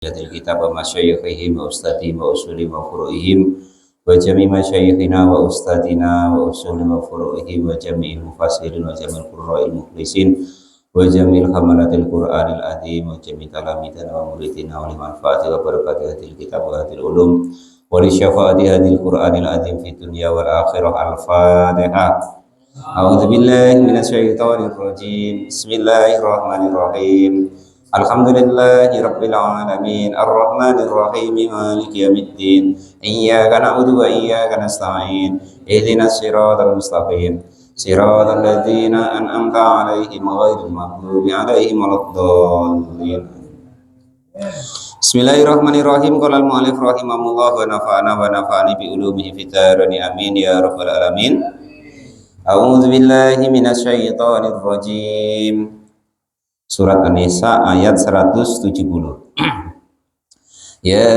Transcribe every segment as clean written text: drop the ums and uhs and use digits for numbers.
Kitab wa masyayikhihim wa ustadihim wa usulihim wa furu'ihim wa jami' masyayikhina wa ustadina wa usulihim wa furu'ihim wa jami'il mufassirin wa jami'il qurra'il mukhlisin wa jami'il hamalatil qur'anil azim wa jami' talamidana wa muridina wa limanfaati wa barakati hadil kitab wa hadil ulum wa li syafaati hadil qur'anil azim fi dunya wal akhirah. Al-Fatihah. A'udzu billahi minasyaitonir rajim. Bismillahirrahmanirrahim. Alhamdulillahi rabbil alamin arrahmanir rahim maliki yaumiddin iyyaka na'budu wa iyyaka nasta'in ihdinas siratal mustaqim siratal ladzina an'amta 'alaihim ghairil maghdubi 'alaihim waladdallin. Bismillahirrahmanirrahim. Qala al-mu'allif rahimahullah wa nafa'ani bi ulumihi fid darain amin ya rabbal alamin. A'udzu billahi minasyaitonir rajim. Surat An-Nisa ayat 170. Ya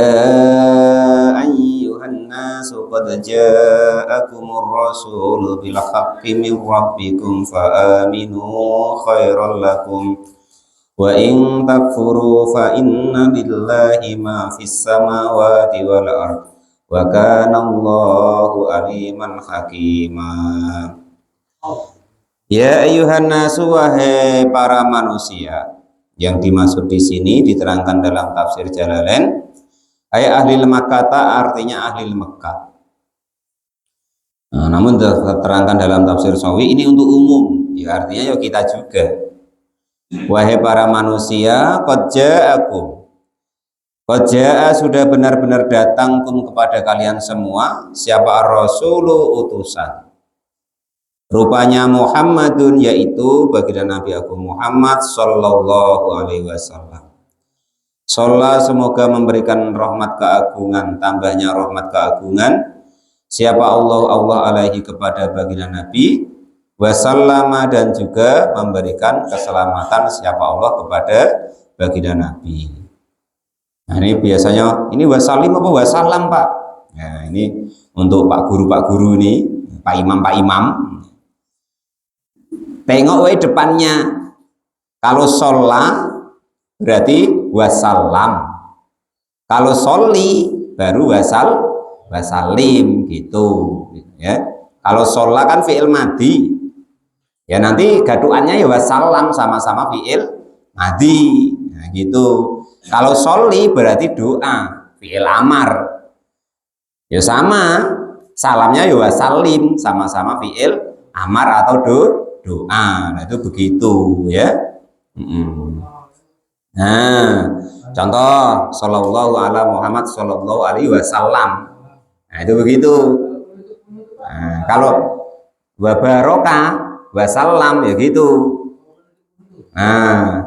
ayyuhan nasu qad ja'akumur rasulu bil haqqi min rabbikum fa aminu khairal lakum wa in takfuru fa inna lillahi ma fis samawati wal ard wa kana Allahu aliman hakima. Ya ayyuhan nasu, wahai para manusia. Yang dimaksud di sini diterangkan dalam tafsir Jalalain, ayat ahli Makkah artinya ahli Mekah. Namun diterangkan dalam tafsir Sawi ini untuk umum, ya artinya ya kita juga. Wahai para manusia, qad ja'akum, qad ja'a sudah benar-benar datang kepada kalian semua, siapa ar-rasulu, utusan. Rupanya Muhammadun, yaitu baginda Nabi Agung Muhammad sallallahu alaihi wasallam. Sholat semoga memberikan rahmat keagungan, tambahnya rahmat keagungan siapa Allah alaihi kepada baginda Nabi, wasallama dan juga memberikan keselamatan siapa Allah kepada baginda Nabi. Nah ini biasanya ini wasallim apa wasallam Pak? Nah ini untuk Pak guru ini, Pak Imam. Tengok wae depannya. Kalau sholat berarti wasallam. Kalau sholli baru wasallim gitu ya. Kalau sholat kan fi'il madhi. Ya nanti gaduannya ya wasallam sama-sama fi'il madhi. Nah gitu. Kalau sholli berarti doa, fi'il amar. Ya sama, salamnya ya wasallim sama-sama fi'il amar atau doa. Nah itu begitu ya. Nah contoh sallallahu ala Muhammad sallallahu alaihi wasallam. Nah itu begitu. Nah, kalau wa baraka wasallam ya gitu. Nah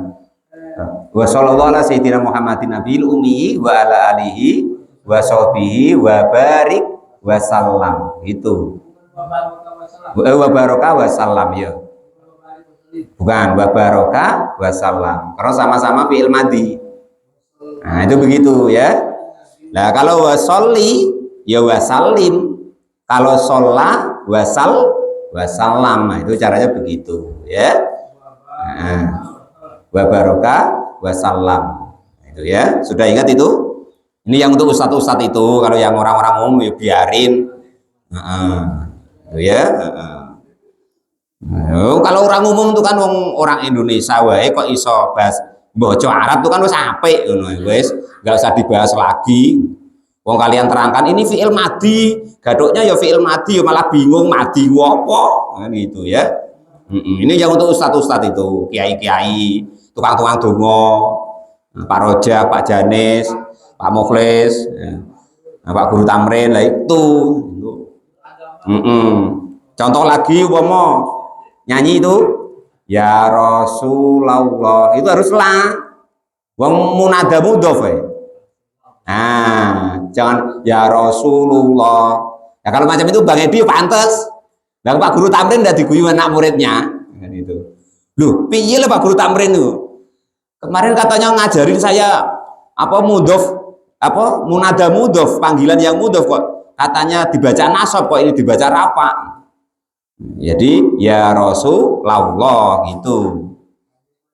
wa sallallahu ala sayyidina Muhammadin nabiyil ummi wa ala alihi wa sahbihi wa barik wasallam gitu. Wa baraka wasallam ya. Bukan wa baraka wasallam. Karena sama-sama fi'il madhi. Nah, itu begitu ya. Nah, kalau wasolli ya wasallim. Kalau sholla wasallam. Nah, itu caranya begitu ya. Nah, wa baraka wasallam. Nah, itu ya. Sudah ingat itu? Ini yang untuk ustadz-ustadz itu. Kalau yang orang-orang umum ya biarin. Itu ya. Kalau orang umum itu kan orang Indonesia wae kok iso bahas bojo Arab itu kan wis apik ngono wis, enggak usah dibahas lagi. Wong kalian terangkan ini fi'il madhi, gaduknya ya fi'il madhi, ya malah bingung madhi apa kan gitu ya. Ini yang untuk ustadz-ustadz itu, kiai-kiai, tukang-tukang donga, Pak Rojak, Pak Janis, Pak Mukhlis, Pak Guru Tamrin lah itu. Contoh lagi umpama nyanyi itu ya Rasulullah itu harus la wong munada mudhof ya. Nah jangan ya Rasulullah ya. Kalau macam itu Bang Edi pantes. Dan Pak Guru Tamrin udah diguyu anak muridnya kan itu. Loh piye lah Pak Guru Tamrin itu kemarin katanya ngajarin saya apa mudhof apa munada mudhof, panggilan yang mudhof kok katanya dibaca nasab, kok ini dibaca rafa. Jadi ya Rasulullah gitu.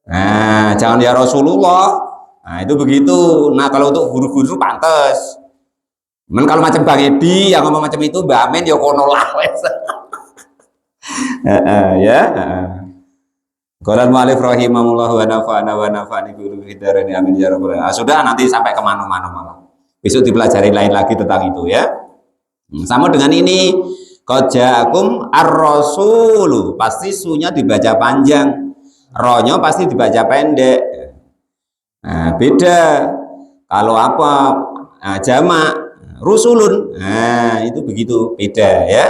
Nah jangan ya Rasulullah, Nah, itu begitu. Nah, kalau untuk guru-guru pantas. Men kalau macam Bang Edi yang ngomong macam itu, Mbak Amin ya kono lah wes. Ya. Qala al-mu'allif rahimahullah wa nafa'ani bi ulumil hidayah amin ya rabbal alamin. Sudah nanti sampai ke mana-mana malah. Besok dipelajari lain lagi tentang itu ya. Sama dengan ini, qad ja'akum ar-rasulu, pasti sunya dibaca panjang, ronya pasti dibaca pendek. Nah, beda kalau apa, nah, jamak rusulun, nah itu begitu beda ya.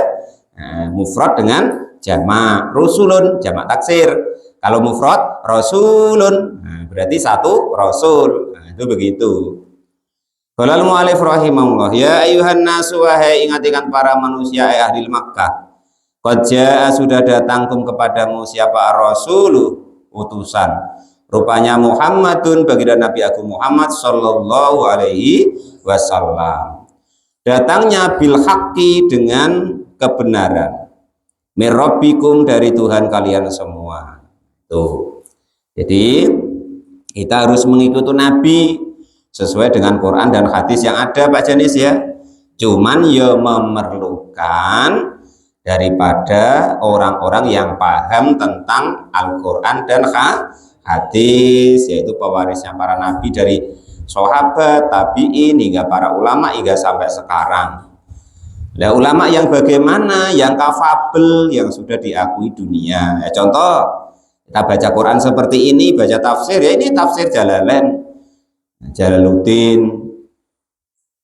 Nah, mufrad dengan jamak, rusulun jamak taksir. Kalau mufrad rasulun, nah, berarti satu rasul. Nah, itu begitu. Qala al-mu'allif rahimahullah, ya ayuhan nasu, wahai ingatikan para manusia ahli Makkah, qad jaa sudah datangkum kepadamu siapa ar-rasulu, utusan, rupanya Muhammadun, baginda Nabi Agung Muhammad sallallahu alaihi wasallam. Datangnya bil haqqi dengan kebenaran, mir rabbikum dari Tuhan kalian semua. Tuh. Jadi kita harus mengikuti Nabi sesuai dengan Quran dan hadis yang ada Pak Janis ya. Cuman ya memerlukan daripada orang-orang yang paham tentang Al-Quran dan hadis, yaitu pewarisnya para nabi dari sahabat, tabi'in hingga para ulama hingga sampai sekarang. Nah, ulama yang bagaimana? Yang kafabel, yang sudah diakui dunia. Ya, contoh kita baca Quran seperti ini, baca tafsir ya, ini tafsir Jalalain, Jalaluddin,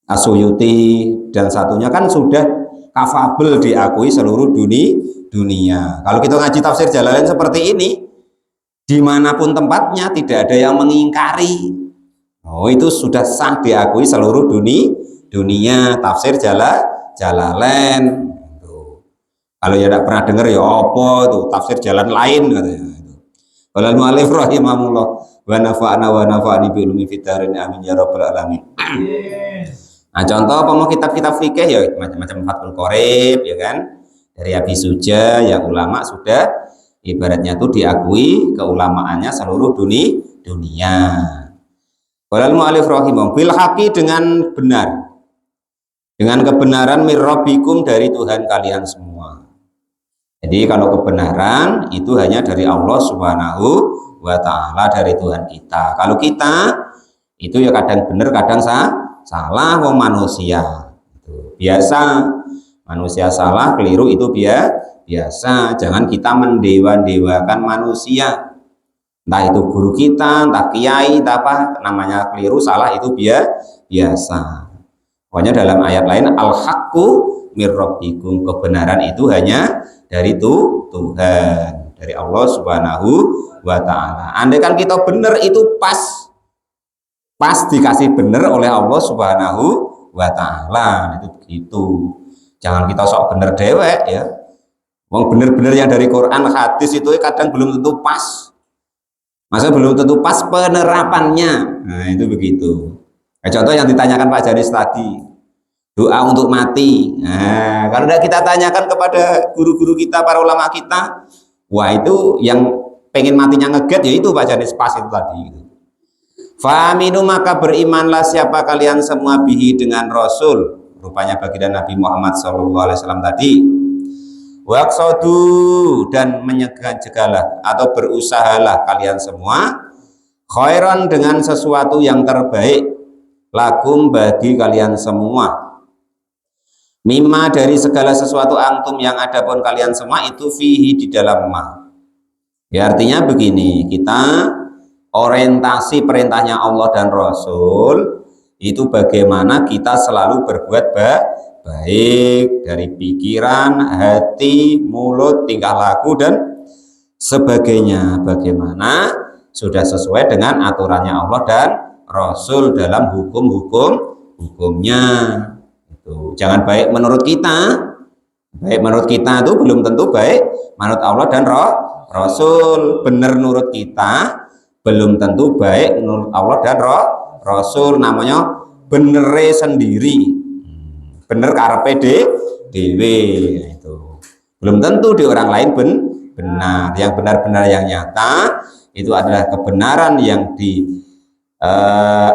Asyuyuti, dan satunya kan sudah kafabel diakui seluruh dunia. Kalau kita ngaji tafsir Jalalain seperti ini, dimanapun tempatnya tidak ada yang mengingkari. Oh, itu sudah sah diakui seluruh dunia tafsir Jalalain. Kalau ya tidak pernah dengar ya apa itu tafsir jalan lain katanya. Qala al-mu'allif rahimahullah wa nafa'ani bi ulumi fitarin amin ya rabbal alamin. Nah, contoh pemau kitab-kitab fikih ya macam-macam Fathul Qorib ya kan, dari Abi Suja yang ulama sudah ibaratnya itu diakui keulamaannya seluruh dunia. Qala al-mu'allif rahimahullah bil haqqi dengan benar, dengan kebenaran mir rabbikum dari Tuhan kalian semua. Jadi kalau kebenaran itu hanya dari Allah Subhanahu wa ta'ala, dari Tuhan kita. Kalau kita itu ya kadang benar kadang salah, wong manusia itu biasa, manusia salah keliru itu biasa. Jangan kita mendewa-dewakan manusia, entah itu guru kita, entah kiai, entah apa, namanya keliru salah itu biasa. Pokoknya dalam ayat lain al-haqqu mir rabbikum, kebenaran itu hanya dari Tuhan, dari Allah Subhanahu wa ta'ala. Andai kan kita benar itu pas dikasih benar oleh Allah Subhanahu wa ta'ala, itu begitu. Jangan kita sok benar dewek ya. Wong benar-benar yang dari Quran hadis itu kadang belum tentu pas. Masa belum tentu pas penerapannya. Nah, itu begitu. Contoh yang ditanyakan Pak Janis tadi, doa untuk mati. Nah, kalau tidak kita tanyakan kepada guru-guru kita, para ulama kita, wah itu yang pengen matinya ngeget ya itu Pak Janis pas itu tadi. Faminu maka berimanlah siapa kalian semua bihi dengan Rasul, rupanya baginda Nabi Muhammad SAW tadi. Waqsadu dan menyegah-jegahlah atau berusahalah kalian semua khairan dengan sesuatu yang terbaik lakum bagi kalian semua. Mimma dari segala sesuatu antum yang ada pun kalian semua itu fihi di dalam ma. Ya artinya begini, kita orientasi perintahnya Allah dan Rasul itu bagaimana kita selalu berbuat baik dari pikiran, hati, mulut, tingkah laku dan sebagainya. Bagaimana sudah sesuai dengan aturannya Allah dan Rasul dalam hukumnya. Jangan baik menurut kita. Baik menurut kita itu belum tentu baik menurut Allah dan Rasul. Benar menurut kita belum tentu baik menurut Allah dan Rasul. Namanya benere sendiri, bener karepe dhewe. Itu belum tentu di orang lain benar. Yang benar-benar yang nyata itu adalah kebenaran yang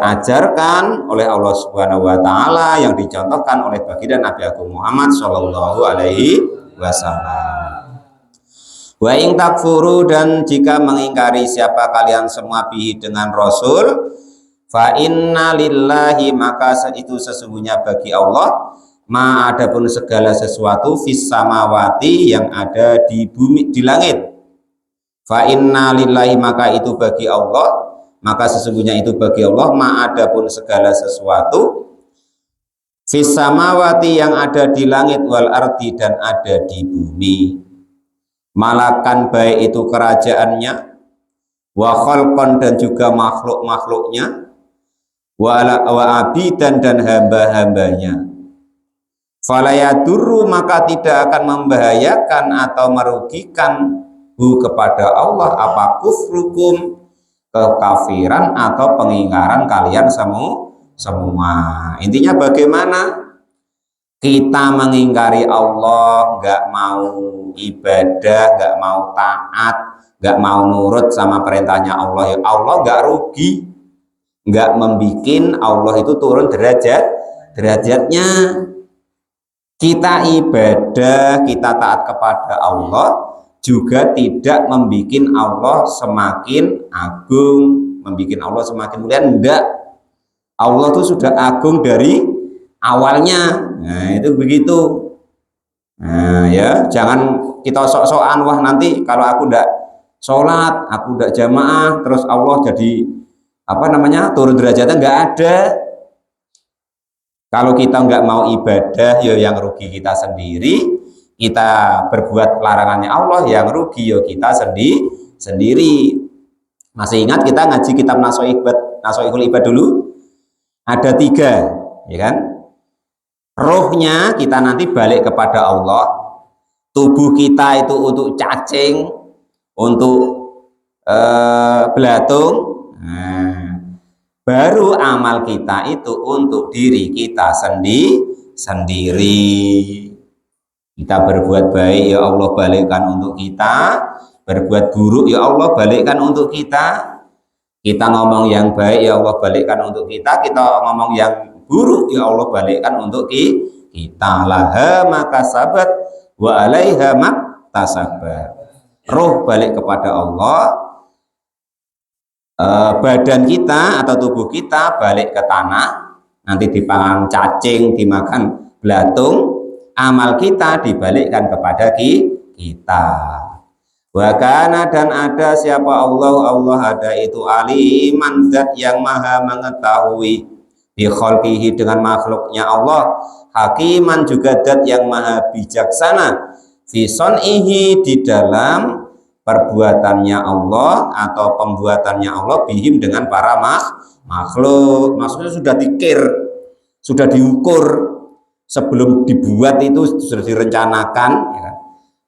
ajarkan oleh Allah Subhanahu wa taala, yang dicontohkan oleh baginda Nabi Agung Muhammad sallallahu alaihi wasallam. Wa ing takfuru, dan jika mengingkari siapa kalian semua bihi dengan Rasul, fa inna lillahi, maka itu sesungguhnya bagi Allah, ma adapun segala sesuatu fis samawati, yang ada di bumi, di langit. Fa inna lillahi, maka itu bagi Allah, maka sesungguhnya itu bagi Allah, ma adapun segala sesuatu fis samawati, yang ada di langit, wal ardi, dan ada di bumi. Malakan, baik itu kerajaannya, wa khalqan, dan juga makhluk-makhluknya, wa abidan, dan hamba-hambanya. Falayadurru, maka tidak akan membahayakan atau merugikan hu kepada Allah apa kufrukum, kekafiran atau pengingkaran kalian semua. Intinya bagaimana kita mengingkari Allah, nggak mau ibadah, nggak mau taat, nggak mau nurut sama perintahnya Allah, ya Allah nggak rugi, nggak membikin Allah itu turun derajatnya. Kita ibadah, kita taat kepada Allah, juga tidak membikin Allah semakin agung, membikin Allah semakin mulia. Enggak, Allah itu sudah agung dari awalnya. Nah itu begitu. Nah ya, jangan kita sok-sokan, wah nanti kalau aku ndak sholat, aku ndak jamaah, terus Allah jadi apa namanya, turun derajatnya. Enggak ada. Kalau kita nggak mau ibadah, ya yang rugi kita sendiri. Kita berbuat larangannya Allah, yang rugi ya kita sendiri. Masih ingat kita ngaji kitab Nasoihul Ibad dulu? Ada 3, ya kan? Rohnya kita nanti balik kepada Allah. Tubuh kita itu untuk cacing, untuk belatung. Nah, baru amal kita itu untuk diri kita sendiri. Kita berbuat baik, ya Allah balikkan untuk kita. Berbuat buruk, ya Allah balikkan untuk kita. Kita ngomong yang baik, ya Allah balikkan untuk kita. Kita ngomong yang buruk, ya Allah balikkan untuk kita. Laha maka sabat wa alaiha maktasabat. Roh balik kepada Allah, badan kita atau tubuh kita balik ke tanah, nanti dipangan cacing, dimakan belatung. Amal kita dibalikkan kepada kita. Wa kana, dan ada siapa Allah ada itu aliman, zat yang maha mengetahui, bi khalqihi, dengan makhluknya Allah, hakiman, juga zat yang maha bijaksana, fi son'ihi, di dalam perbuatannya Allah atau pembuatannya Allah, bihim, dengan para makhluk. Maksudnya sudah dikir, sudah diukur, sebelum dibuat itu sudah direncanakan, ya.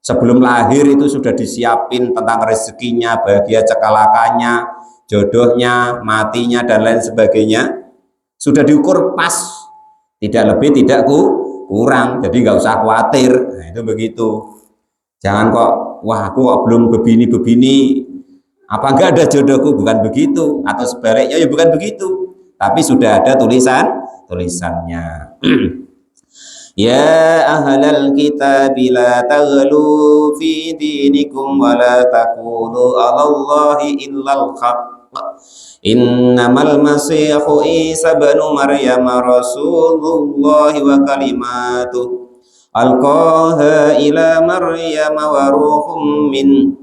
Sebelum lahir itu sudah disiapin tentang rezekinya, bahagia cekalakannya, jodohnya, matinya, dan lain sebagainya. Sudah diukur pas, tidak lebih tidak kurang, jadi nggak usah khawatir. Nah, itu begitu. Jangan kok, wah aku belum begini, apa enggak ada jodohku, bukan begitu. Atau sebaliknya, ya bukan begitu, tapi sudah ada tulisannya. Ya ahlal kitab la taghlu fi dinikum wa la taqulu 'alallahi illal haqq. Innamal masihu Isa ibn Maryam rasulullah wa kalimatuh alqaha ila Maryam wa ruhum min.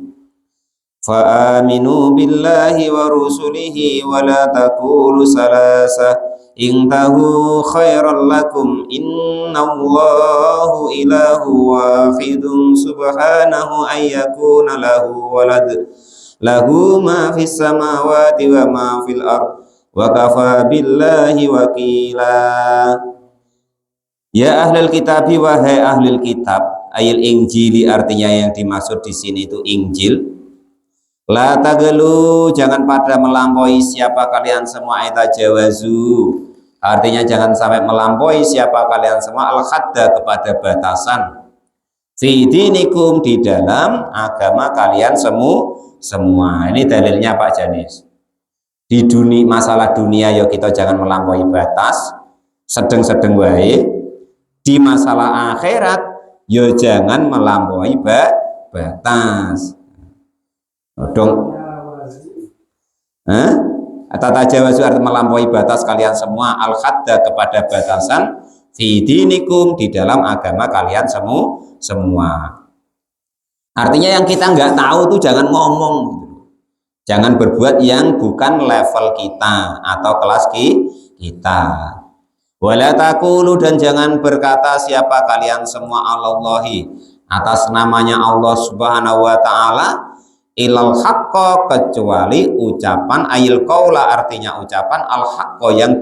Fa'aminu billahi wa rusulihi wa la taqulu salasa. Intahu khairan lakum, innallahu ilahu wahidun subhanahu ayyakuna lahu walad, lahu ma fis samawati wa ma fil ard, wa kafa billahi wakila. Ya ahlul kitabi, wahai ahlul kitab, ayil injili, artinya yang dimaksud di sini itu Injil. La tagelu, jangan pada melampaui siapa kalian semua, jawazu, artinya jangan sampai melampaui siapa kalian semua, al-khadda, kepada batasan, fi dinikum, di dalam agama kalian semua. Ini dalilnya Pak Janis. Di dunia masalah dunia ya kita jangan melampaui batas, sedeng-sedeng wae. Di masalah akhirat ya jangan melampaui batas. Dong. Tata jawazu arti melampaui batas kalian semua, al hadda kepada batasan, fi dinikum di dalam agama kalian semua. Artinya yang kita nggak tahu tuh jangan ngomong, jangan berbuat yang bukan level kita atau kelas kita. Wala taqulu, dan jangan berkata siapa kalian semua Allahi atas namanya Allah Subhanahu wa taala, ilal haqqo, kecuali ucapan ayil qaula, artinya ucapan al haqqo yang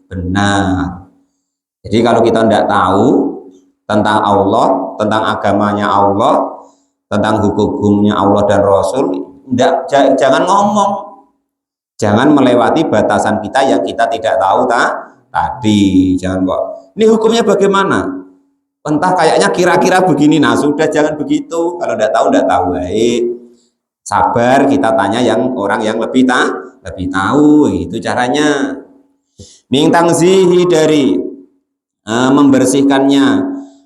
benar. Jadi kalau kita tidak tahu tentang Allah, tentang agamanya Allah, tentang hukum-hukumnya Allah dan Rasul, jangan ngomong, jangan melewati batasan kita yang kita tidak tahu tadi. Jangan kok ini hukumnya bagaimana, entah kayaknya kira-kira begini, nah sudah jangan begitu. Kalau tidak tahu baik, sabar kita tanya yang orang yang lebih tahu, itu caranya. Min tangzihi, dari membersihkannya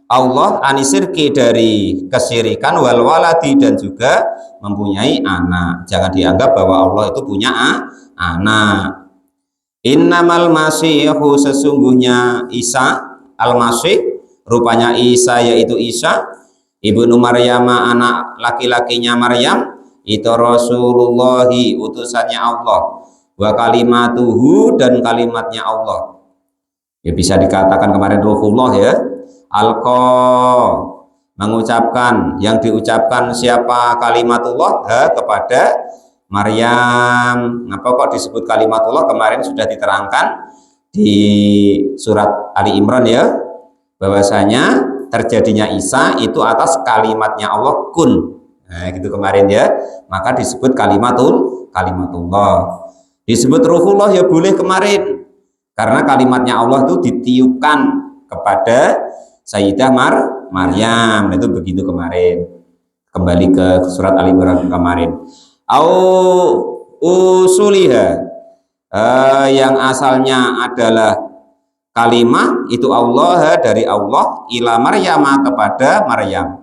Allah, anisirki, dari kesirikan, wal waladi, dan juga mempunyai anak. Jangan dianggap bahwa Allah itu punya anak. Innamal masihu, sesungguhnya Isa al-Masih, rupanya Isa yaitu Isa ibnu Maryam, anak laki-lakinya Maryam, itu Rasulullahi, utusannya Allah, wa kalimatuhu, dan kalimatnya Allah. Ya bisa dikatakan kemarin Ruhullah ya. Alqa, mengucapkan, yang diucapkan siapa kalimatullah kepada Maryam. Ngapa kok disebut kalimatullah? Kemarin sudah diterangkan di surat Ali Imran ya, bahwasanya terjadinya Isa itu atas kalimatnya Allah, kun. Nah, gitu kemarin ya. Maka disebut kalimatullah. Disebut ruhullah ya boleh kemarin, karena kalimatnya Allah itu ditiupkan kepada Sayyidah Maryam. Itu begitu kemarin. Kembali ke surat Ali Imran kemarin. Au usuliha, yang asalnya adalah kalimah itu Allah, dari Allah, ila Maryam, kepada Maryam.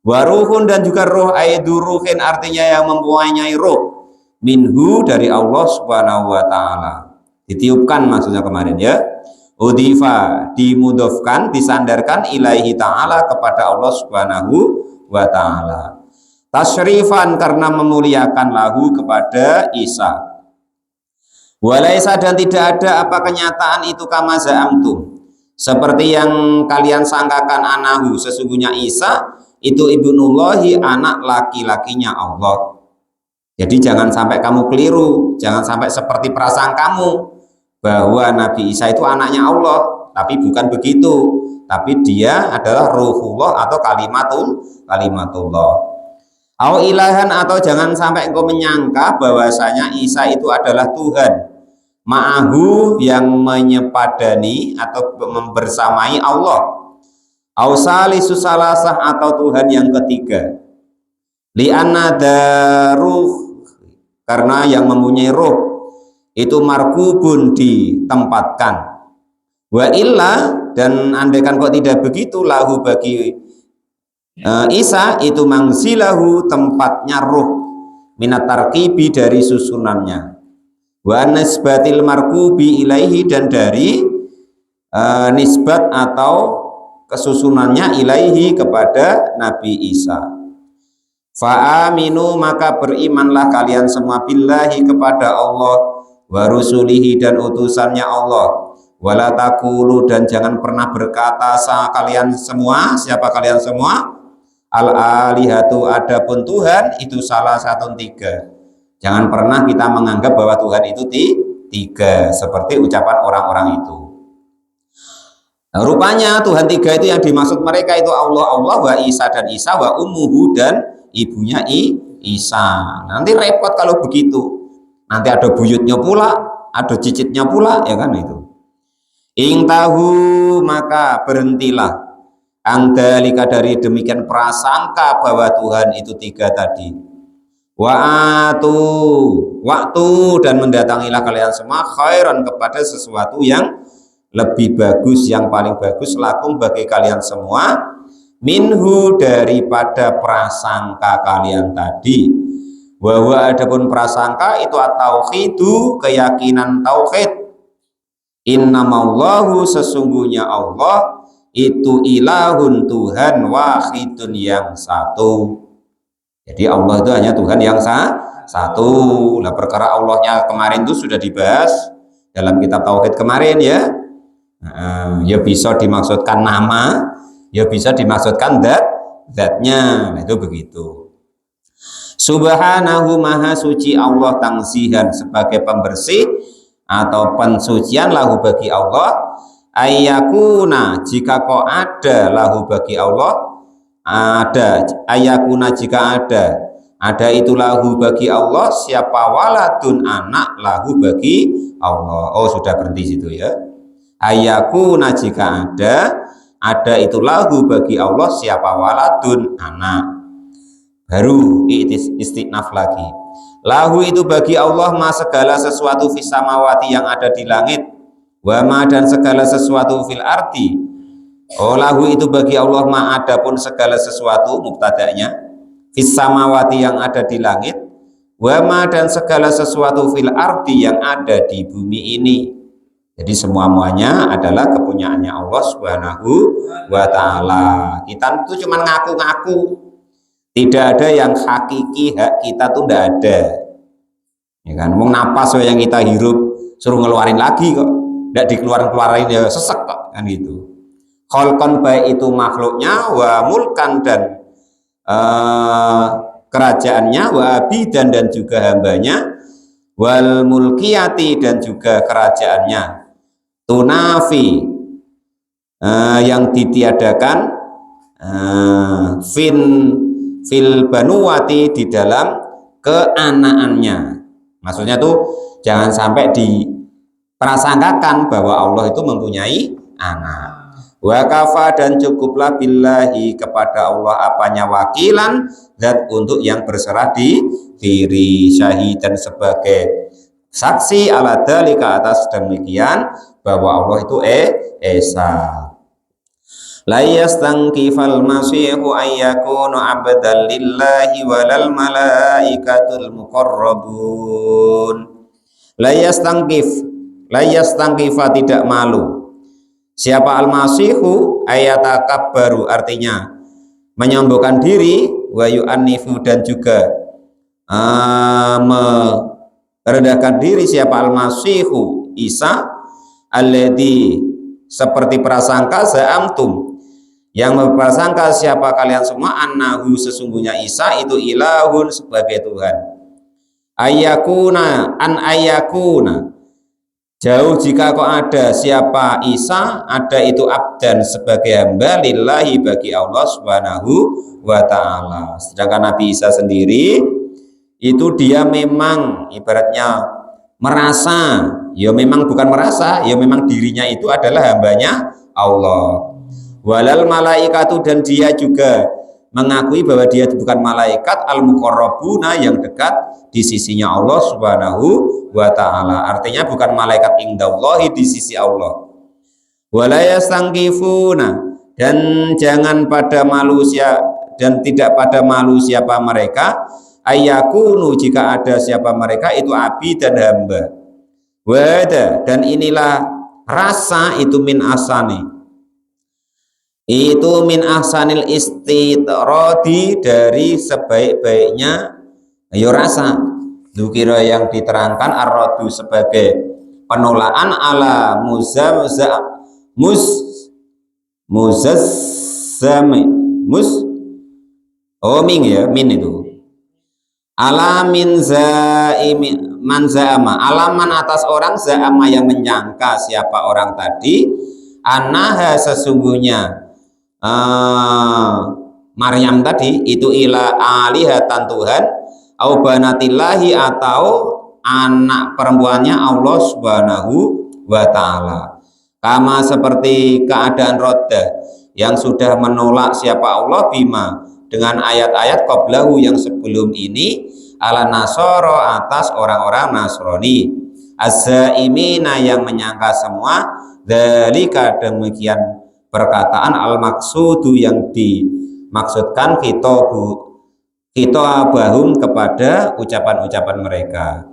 Waruhun, dan juga roh, aiduruhin, artinya yang mempunyai roh, minhu, dari Allah Subhanahu wa taala. Ditiupkan maksudnya kemarin ya. Udifa, dimudofkan, disandarkan, ilaihi ta'ala, kepada Allah Subhanahu wa ta'ala. Tasyrifan, karena memuliakan, lahu, kepada Isa. Walaisa, dan tidak ada apa kenyataan itu, kama za'amtum, seperti yang kalian sangkakan, anahu, sesungguhnya Isa itu ibnullahi, anak laki-lakinya Allah. Jadi jangan sampai kamu keliru, jangan sampai seperti perasaan kamu bahwa Nabi Isa itu anaknya Allah, tapi bukan begitu. Tapi dia adalah ruhullah atau kalimatullah. Au ilahan, atau jangan sampai engkau menyangka bahwasanya Isa itu adalah Tuhan, ma'ahu, yang menyepadani atau membersamai Allah. Au salisu salasah, atau Tuhan yang ketiga. Li'anna daruh, karena yang mempunyai roh itu markubun, ditempatkan. Wa illa, dan andaikan kok tidak begitu, lahu, bagi Isa itu mangsilahu, tempatnya roh, minat tarkibi, dari susunannya, wa nisbatil markubi ilaihi, dan dari nisbat atau kesusunannya ilaihi, kepada Nabi Isa. Fa'aminu, maka berimanlah kalian semua, billahi, kepada Allah, wa rusulihi, dan utusannya Allah, wala taqulu, dan jangan pernah berkata kalian semua, siapa kalian semua, al-alihatu, adapun Tuhan itu salah satu tiga. Jangan pernah kita menganggap bahwa Tuhan itu tiga, seperti ucapan orang-orang itu. Nah, rupanya Tuhan tiga itu yang dimaksud mereka itu Allah, wa Isa, dan Isa, wa ummuhu, dan ibunya Isa. Nanti repot kalau begitu. Nanti ada buyutnya pula, ada cicitnya pula, ya kan itu. Ing tahu, maka berhentilah, angdalika, dari demikian prasangka bahwa Tuhan itu tiga tadi. Wa'atu waktu dan mendatangilah kalian semua khairan kepada sesuatu yang lebih bagus, yang paling bagus lakum bagi kalian semua, minhu daripada prasangka kalian tadi. Bahwa adapun prasangka itu at-tauhidu, keyakinan tauhid. Innamallahu sesungguhnya Allah itu ilahun Tuhan wahidun yang satu. Jadi Allah itu hanya Tuhan yang satu. Lah perkara Allahnya kemarin itu sudah dibahas dalam kitab tauhid kemarin ya. Ya bisa dimaksudkan nama, ya bisa dimaksudkan zatnya. Nah, itu begitu. Subhanahu maha suci Allah tangsihan sebagai pembersih atau pensucian lahu bagi Allah, ayyakuna jika kok ada lahu bagi Allah, ada ayakuna jika ada itu lahu bagi Allah siapa waladun anak lahu bagi Allah. Oh sudah berhenti situ ya. Ayakuna jika ada itu lahu bagi Allah siapa waladun anak. Baru istiqnaf lagi. Lahu itu bagi Allah ma segala sesuatu fis samawati yang ada di langit, wa ma dan segala sesuatu fil ardi. Oh lahu itu bagi Allah ma adapun segala sesuatu mubtada'nya, fis samawati yang ada di langit, wa ma dan segala sesuatu fil ardi yang ada di bumi ini. Jadi semua-muanya adalah kepunyaannya Allah Subhanahu wa taala. Kita itu cuma ngaku-ngaku. Tidak ada yang hakiki, hak kita tuh tidak ada. Ya kan, mau napas yang kita hirup suruh ngeluarin lagi kok. Tidak dikeluarin ya sesek kok kan gitu. Kholqon baik itu makhluknya, wa mulkan dan kerajaannya, wa abidan dan juga hambanya, wal mulkiyati dan juga kerajaannya, tunafi yang ditiadakan, fil banuwati di dalam keanaannya. Maksudnya tuh jangan sampai diprasangkakan bahwa Allah itu mempunyai anak. Wa kafa dan cukuplah billahi kepada Allah apanya wakilan zat untuk yang berserah diri, syahidan sebagai saksi ala dalika atas demikian bahwa Allah itu esa. La yastangkifal masihu ayyakunu abdan lillahi walal malaikatul muqarrabun. La yastangkifa tidak malu. Siapa al-masihu ayatakabbaru artinya menyombongkan diri, wa yu'annifu dan juga merendahkan diri siapa al-masihu Isa alladzi seperti prasangka za'amtum yang berprasangka siapa kalian semua annahu sesungguhnya Isa itu ilahun sebagai Tuhan. Ayakuna jauh jika kok ada siapa Isa ada itu abdan sebagai hamba lillahi bagi Allah Subhanahu wa taala. Sedangkan Nabi Isa sendiri itu dia memang ibaratnya merasa, ya memang bukan merasa, ya memang dirinya itu adalah hambanya Allah. Walal malaikatu dan dia juga mengakui bahwa dia bukan malaikat al-muqarrabuna yang dekat di sisinya Allah Subhanahu wa taala. Artinya bukan malaikat indallahi di sisi Allah. Wala yastangkifuna dan jangan pada manusia dan tidak pada malu siapa mereka ayyakunu jika ada siapa mereka itu abdi dan hamba. Wada dan inilah rasa itu min asani. Itu min ahsanil istitrodi dari sebaik-baiknya ya rasa. Dzukira yang diterangkan ar-radu sebagai penolakan ala min ya min itu ala min zaimi man za'ama alaman atas orang za'ama yang menyangka siapa orang tadi anaha sesungguhnya Maryam tadi itu ila alihatan Tuhan au banatillahi atau anak perempuannya Allah Subhanahu wa taala. Kama seperti keadaan Roda yang sudah menolak siapa Allah bima dengan ayat-ayat qablahu yang sebelum ini ala nasoro atas orang-orang Nasrani az-zaimina yang menyangka semua dzalika demikian perkataan al-maksudu yang dimaksudkan khitabahum kepada ucapan-ucapan mereka.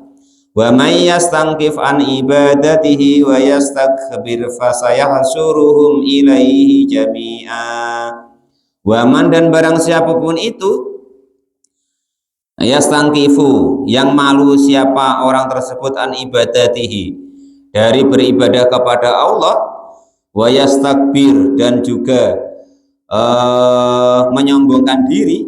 Wa may yastangkif an ibadatihi wa yastakbir fasayahsuruhum ilaihi jami'a. Wa man dan barang siapapun itu yastangkifu yang malu siapa orang tersebut an ibadatihi dari beribadah kepada Allah, wa yastakbir dan juga menyombongkan diri,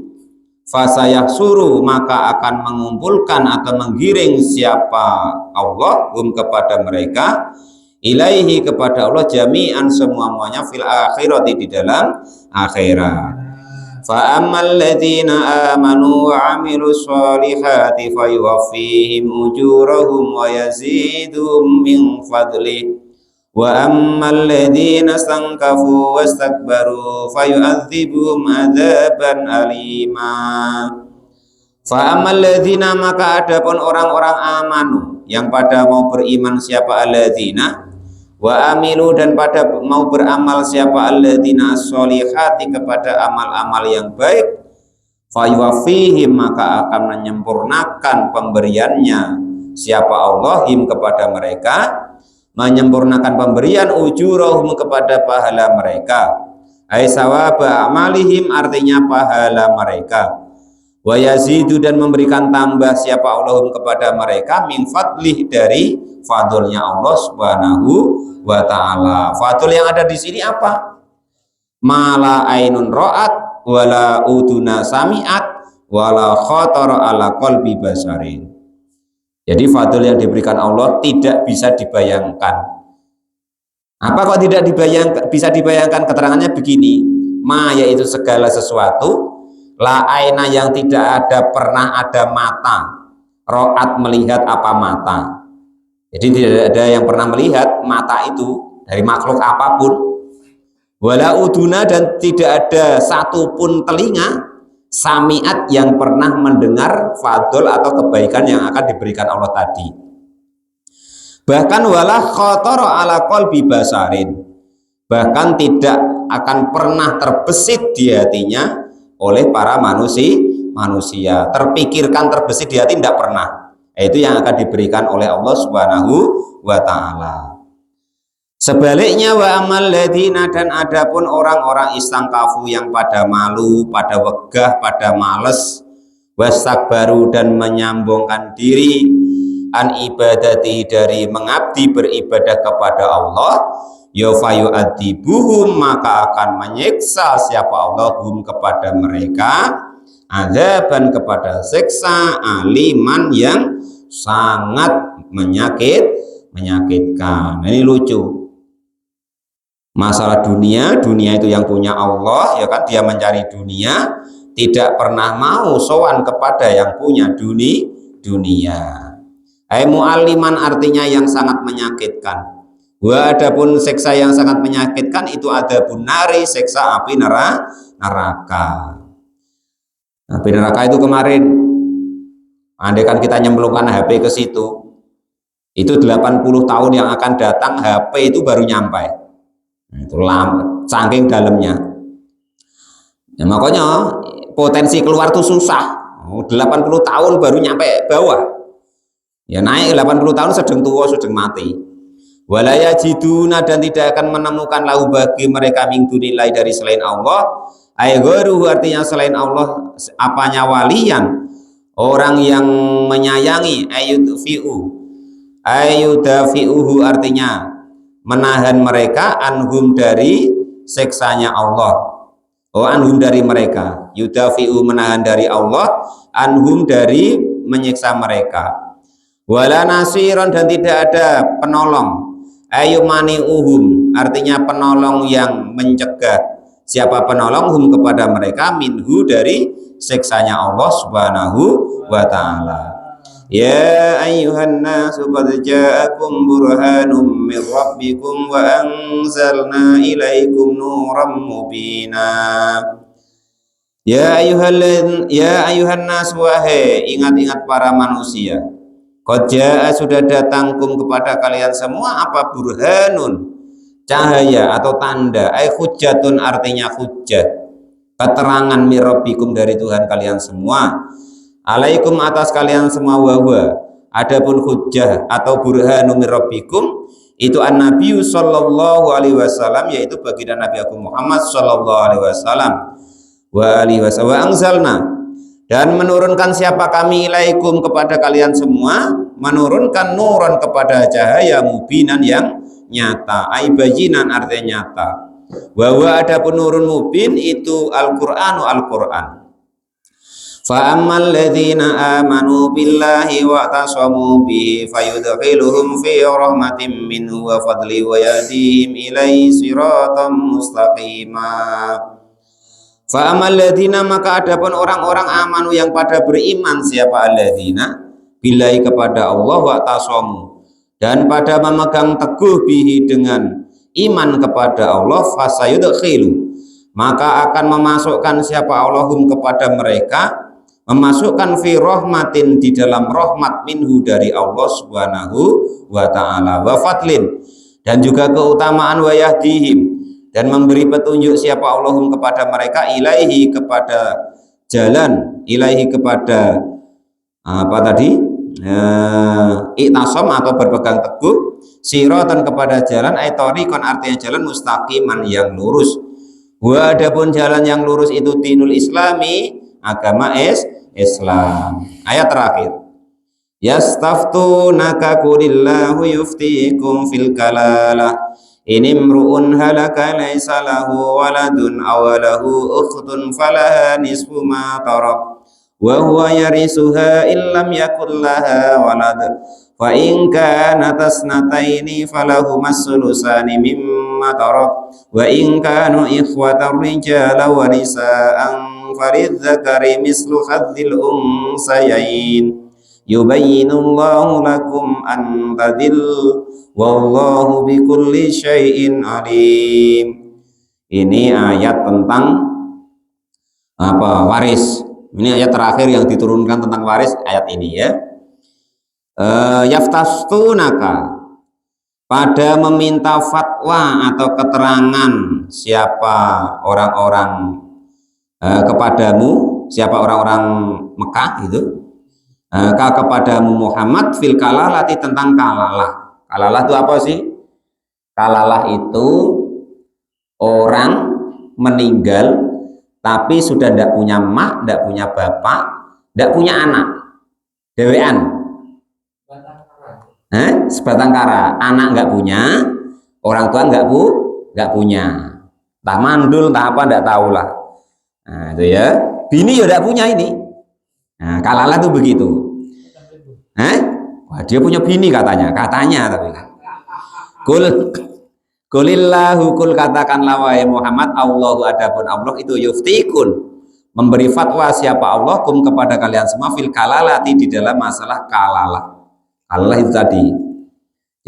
fasayah suruh maka akan mengumpulkan atau menggiring siapa Allah kepada mereka ilaihi kepada Allah jami'an semua-muanya fil akhirati di dalam akhirat. Fa ammal ladzina amanu wa 'amilus sholihati fayuwaffihim ujurahum wa yazidhum min fadlihi wa ammal ladzina stankafu wastakbaru fayu'adzibuhum adzaban alima. Fa ammal ladzina maka adapun orang-orang amanu yang pada mau beriman siapa alladzina wa amilu dan pada mau beramal siapa alladzina sholihati kepada amal-amal yang baik fayuwaffihim maka akan menyempurnakan pemberiannya siapa Allah him kepada mereka, menyempurnakan pemberian ujurahum kepada pahala mereka, ai sawaba amalihim artinya pahala mereka, wa yazidu dan memberikan tambah siapa Allahum kepada mereka min fadlih dari fadlnya Allah Subhanahu wa taala. Fadl yang ada di sini apa? Mala ainun ra'at wala uduna sami'at wala khatara ala qalbi basarin. Jadi fadl yang diberikan Allah tidak bisa dibayangkan. Apa kok tidak bisa dibayangkan? Keterangannya begini, ma yaitu segala sesuatu, la aina yang tidak pernah ada mata, ro'at melihat apa mata. Jadi tidak ada yang pernah melihat mata itu dari makhluk apapun. Wala uduna dan tidak ada satupun telinga samiat yang pernah mendengar fadl atau kebaikan yang akan diberikan Allah tadi. Bahkan wala khatara ala qalbi basarin, bahkan tidak akan pernah terbesit di hatinya oleh para manusia. Terpikirkan terbesit di hati tidak pernah. Itu yang akan diberikan oleh Allah Subhanahu wa taala. Sebaliknya wa amal ladina dan adapun orang-orang istangkafu yang pada malu, pada wegah, pada males, wastakbaru dan menyambungkan diri an ibadati dari mengabdi beribadah kepada Allah, yafayu adibuhum maka akan menyiksa siapa Allah hum kepada mereka azaban kepada siksa aliman yang sangat menyakitkan. Ini lucu. Masalah dunia itu yang punya Allah, ya kan, dia mencari dunia, tidak pernah mau sowan kepada yang punya dunia. Ai mu'alliman artinya yang sangat menyakitkan. Wa adapun siksa yang sangat menyakitkan itu ada bunari, siksa api neraka. Api neraka itu kemarin, andaikan kita nyemplungkan HP ke situ, itu 80 tahun yang akan datang HP itu baru nyampai. Itu lama, saking dalamnya. Ya, makanya potensi keluar tuh susah. 80 tahun baru nyampe bawah. Ya naik 80 tahun sedang tua, sedang mati. Walaya jiduna dan tidak akan menemukan lahu bagi mereka min dunilai dari selain Allah. Aygoru artinya selain Allah apanya walian, orang yang menyayangi ayudafi'uhu artinya menahan mereka anhum dari siksanya Allah. Oh, anhum dari mereka, yudafi'u menahan dari Allah, anhum dari menyiksa mereka. Wala nasiron dan tidak ada penolong. Ayumani'uhum artinya penolong yang mencegah. Siapa penolong hum kepada mereka minhu dari siksanya Allah Subhanahu wa taala. Ya ayyuhan nasu qad ja'akum burhanum min rabbikum wa anzalna ilaikum nuram mubina. Ya ayuhan nas, wahai ingat-ingat para manusia. Qad jaa sudah datangkum kepada kalian semua apa burhanun, cahaya atau tanda, ay hujjatun artinya hujjah, keterangan mirabbikum dari Tuhan kalian semua, alaikum atas kalian semua, wahwa adapun hujjah atau burhanu mirabbikum itu an-nabi sallallahu alaihi wasallam, yaitu baginda Nabi Agung Muhammad sallallahu alaihi wasallam wa alihi wa anzalna, dan menurunkan siapa kami ilaikum kepada kalian semua, menurunkan nuron kepada cahaya mubinan yang nyata, ay bayinan artinya nyata, bahwa ada penurun mubin itu Al-Qur'anu Al-Qur'an. Fa ammal ladzina amanu billahi wa tasamu bihi fayudkhiluhum fi rahmatin minhu wa fadli wa yahdihim ilaihi siratan mustaqima. Fa amal ladina, maka adapun orang-orang amanu yang pada beriman, siapa alladzina billahi kepada Allah, wa tasamu dan pada memegang teguh bihi dengan iman kepada Allah, fasayudkhilu maka akan memasukkan siapa Allahum kepada mereka, memasukkan fi rahmatin di dalam rahmat minhu dari Allah subhanahu wa ta'ala, wa fadlin dan juga keutamaan, wa yahdihim dan memberi petunjuk siapa Allahum kepada mereka, ilaihi kepada jalan, ilaihi kepada apa tadi, iktasam atau berpegang teguh, siratan kepada jalan, aitorikon artinya jalan, mustaqiman yang lurus, wa adapun jalan yang lurus itu dinul islami, agama Islam. Ayat terakhir, yastaftunaka qulillahu yuftikum fil kalalah ini mru'un halaka laisa lahu waladun aw lahu ukhtun falaha nisfu ma tarak wa huwa yarisuha illam yakul laha walad fa in kanat asnataini falahu masulusani mimma tarak wa in kanu ikhwatar rijala wa nisaan falidzakari mislu hadzil unsayain yubayyinullahu lakum an tadil wallahu bikulli syai'in alim. Ini ayat tentang apa, waris. Ini ayat terakhir yang diturunkan tentang waris, ayat ini ya. Yaftastunaka, pada meminta fatwa atau keterangan siapa orang-orang kepadamu, siapa orang-orang Mekah itu kepadamu Muhammad fil kalalati, tentang kalalah. Kalalah itu apa sih? Kalalah itu orang meninggal tapi sudah tidak punya mak, tidak punya bapak, tidak punya anak, dewean, sebatang kara, anak nggak punya, orang tua nggak punya, entah mandul, entah apa, nggak tahu lah. Nah itu ya, bini ya tidak punya ini. Nah kalalah itu begitu. Wah, dia punya bini katanya tapi kulillahu, kul katakanlah wahai Muhammad, Allahu adapun Allah itu yuftikun memberi fatwa siapa Allah kum kepada kalian semua fil kalalati di dalam masalah kalalah. Kalalah itu tadi,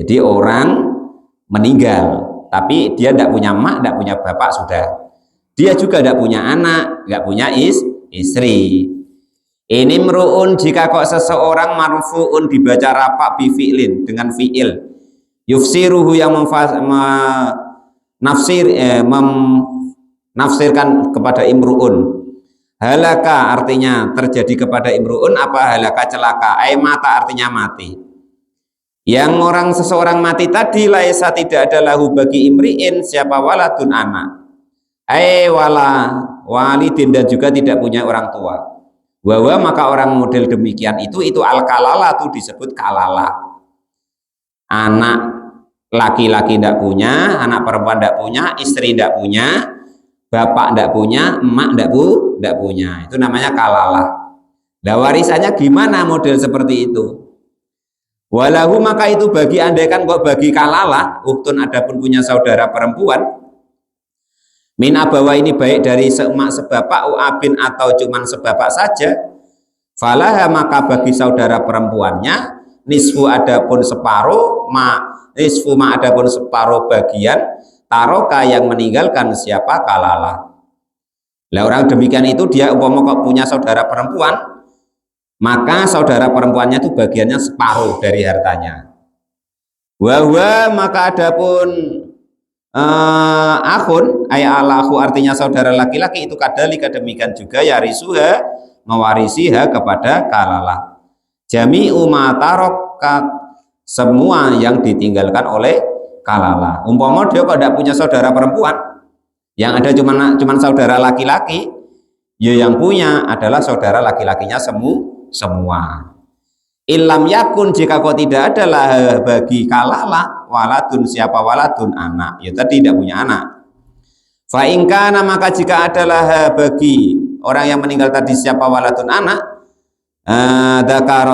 jadi orang meninggal tapi dia tidak punya mak, tidak punya bapak, sudah dia juga tidak punya anak, nggak punya istri. Ini mru'un, jika kok seseorang marfu'un dibaca rapak bifi'lin dengan fi'il, yufsiruhu yang menafsirkan kepada imru'un, halaka artinya terjadi kepada imru'un, apa halaka celaka, mata artinya mati. Yang orang seseorang mati tadi, laisa tidak ada lahu bagi imri'in siapa waladun anak, wala walidin dan juga tidak punya orang tua. Bahwa maka orang model demikian itu al-kalalah itu disebut kalalah. Anak laki-laki tidak punya, anak perempuan tidak punya, istri tidak punya, bapak tidak punya, emak tidak punya. Itu namanya kalalah. Nah warisannya gimana model seperti itu? Walahu, maka itu bagi andaikan kok bagi kalalah, uktun adapun punya saudara perempuan, min abawa ini baik dari seemak sebapak, abin atau cuman sebapak saja, falaha maka bagi saudara perempuannya nisfu adapun separuh, nisfu ma adapun separuh bagian, taroka yang meninggalkan siapa kalalah. Lah orang demikian itu dia umpama kok punya saudara perempuan, maka saudara perempuannya itu bagiannya separuh dari hartanya. Wahwa maka adapun akhun alahu artinya saudara laki-laki itu kadalika demikian juga yarisuha mewarisiha kepada kalalah. Jami'u ma tarokat semua yang ditinggalkan oleh kalalah. Umpama dia kok tidak punya saudara perempuan, yang ada cuman saudara laki-laki, ya yang punya adalah saudara laki-lakinya semua. Ilam yakun jika kau tidak adalah bagi kalalah waladun siapa waladun anak, ya tadi tidak punya anak. Fa in kana maka jika adalah bagi orang yang meninggal tadi siapa waladun anak, dzakar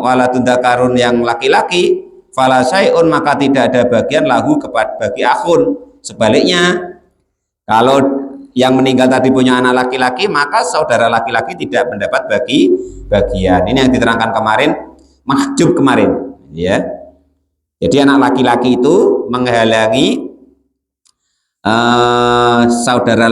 waladun dzakarun yang laki-laki, fala syai'un maka tidak ada bagian lahu kepada bagi akhun. Sebaliknya, kalau yang meninggal tadi punya anak laki-laki, maka saudara laki-laki tidak mendapat bagian. Ini yang diterangkan kemarin, mahjub kemarin, ya. Jadi anak laki-laki itu menghalangi saudara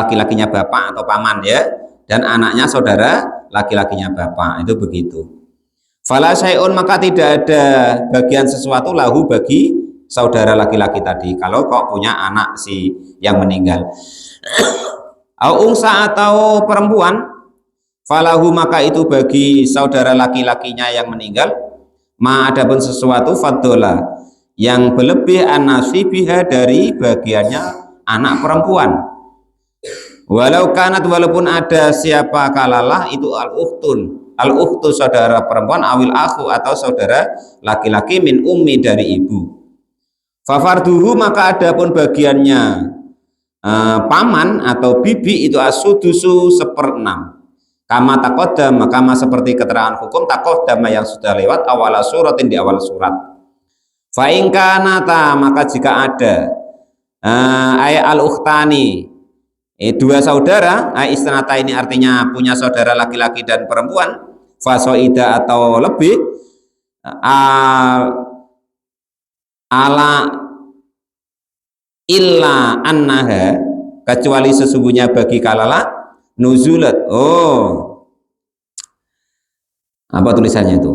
laki-lakinya bapak atau paman, ya, dan anaknya saudara laki-lakinya bapak, itu begitu. Fala syai'un maka tidak ada bagian sesuatu lahu bagi saudara laki-laki tadi kalau kok punya anak si yang meninggal. Au ungsa atau perempuan, falahu maka itu bagi saudara laki-lakinya yang meninggal ma adapun sesuatu fadola yang berlebih anasibiha dari bagiannya anak perempuan. Walau kanat walaupun ada siapa kalalah itu al-ukhtu saudara perempuan awil akhu atau saudara laki-laki min ummi dari ibu. Fafarduhu maka adapun bagiannya paman atau bibi itu asudusu 1/6. Kama taqaddama kama seperti keterangan hukum taqaddama yang sudah lewat awal suratin di awal surat. Fa in kanata maka jika ada ay al-ukhtani dua saudara, istinata ini artinya punya saudara laki-laki dan perempuan, fasoida atau lebih ala illa annaha kecuali sesungguhnya bagi kalalah nuzulat. Oh, apa tulisannya itu?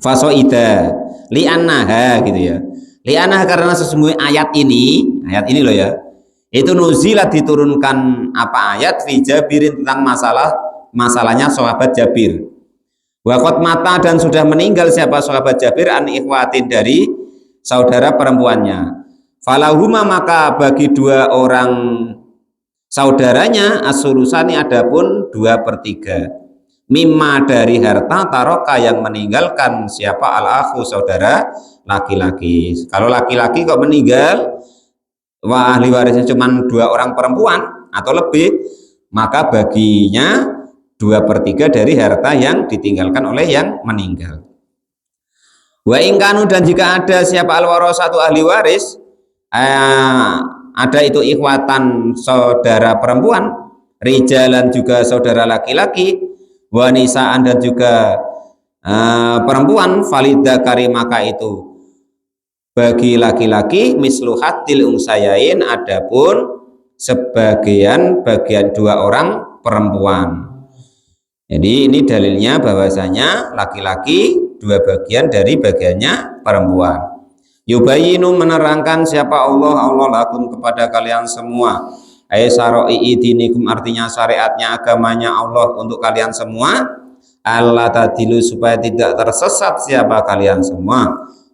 Fasoida li annaha gitu ya. Li annaha karena sesungguhnya ayat ini loh ya. Itu nuzilat diturunkan apa ayat fi Jabirin tentang masalahnya sahabat Jabir. Waqat mata dan sudah meninggal siapa sahabat Jabir an ikhwatin dari saudara perempuannya. Falahuma maka bagi dua orang saudaranya as-sulusani adapun 2/3 mimma dari harta taroka yang meninggalkan siapa al-akhu saudara laki-laki. Kalau laki-laki kok meninggal, wah ahli warisnya cuma 2 orang perempuan atau lebih, maka baginya 2/3 dari harta yang ditinggalkan oleh yang meninggal. Wa ingkanu dan jika ada siapa al-warasatu ahli waris, ada itu ikhwatan saudara perempuan, rijalan juga saudara laki-laki, wanisaan dan juga perempuan, falidakari maka itu bagi laki-laki mislu hatil ungsayain adapun bagian 2 orang perempuan. Jadi ini dalilnya bahwasanya laki-laki 2 bagian dari bagiannya perempuan. Yubayinu menerangkan siapa Allah lakum kepada kalian semua. Syara'i dinikum artinya syariatnya agamanya Allah untuk kalian semua. Allah tadilu supaya tidak tersesat siapa kalian semua.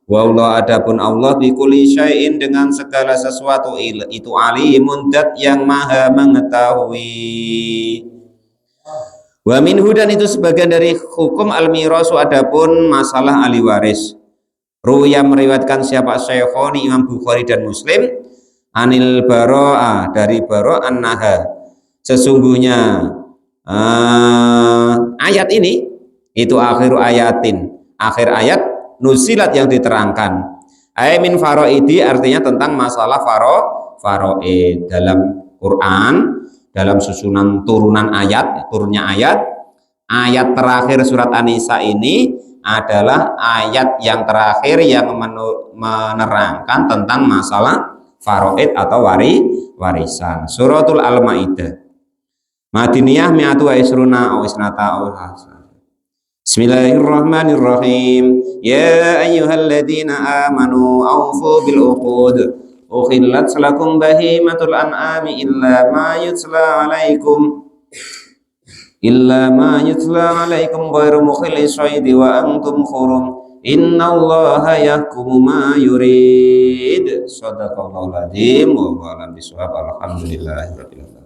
Wa Allah adapun Allah bikulli syai'in dengan segala sesuatu itu alimun dat yang maha mengetahui. Wa minhu dan itu sebagian dari hukum al-mirasu adapun masalah ahli waris. Ruya meriwayatkan siapa Syekhoni Imam Bukhari dan Muslim anil Baro'ah dari Baro' annaha sesungguhnya ayat ini itu akhir ayat nusilat yang diterangkan min faroidi artinya tentang masalah faroid dalam Quran dalam susunan turunnya ayat terakhir surat An-Nisa ini adalah ayat yang terakhir yang menerangkan tentang masalah faraid atau warisan. Suratul Al-Maidah. Madaniyah mi'atu wa isruna aw isnata aw hasan. Bismillahirrahmanirrahim. Ya ayyuhalladzina amanu awfu bil uqud. Ukhillat lakum bahimatul an'ami illa ma yutla 'alaikum ghairu mukhillis shaidi wa antum hurum. Innallaha yahkumu ma yurid. Shadaqallahul adzim wa huwa alam bisawab. Alhamdulillahirabbil alamin.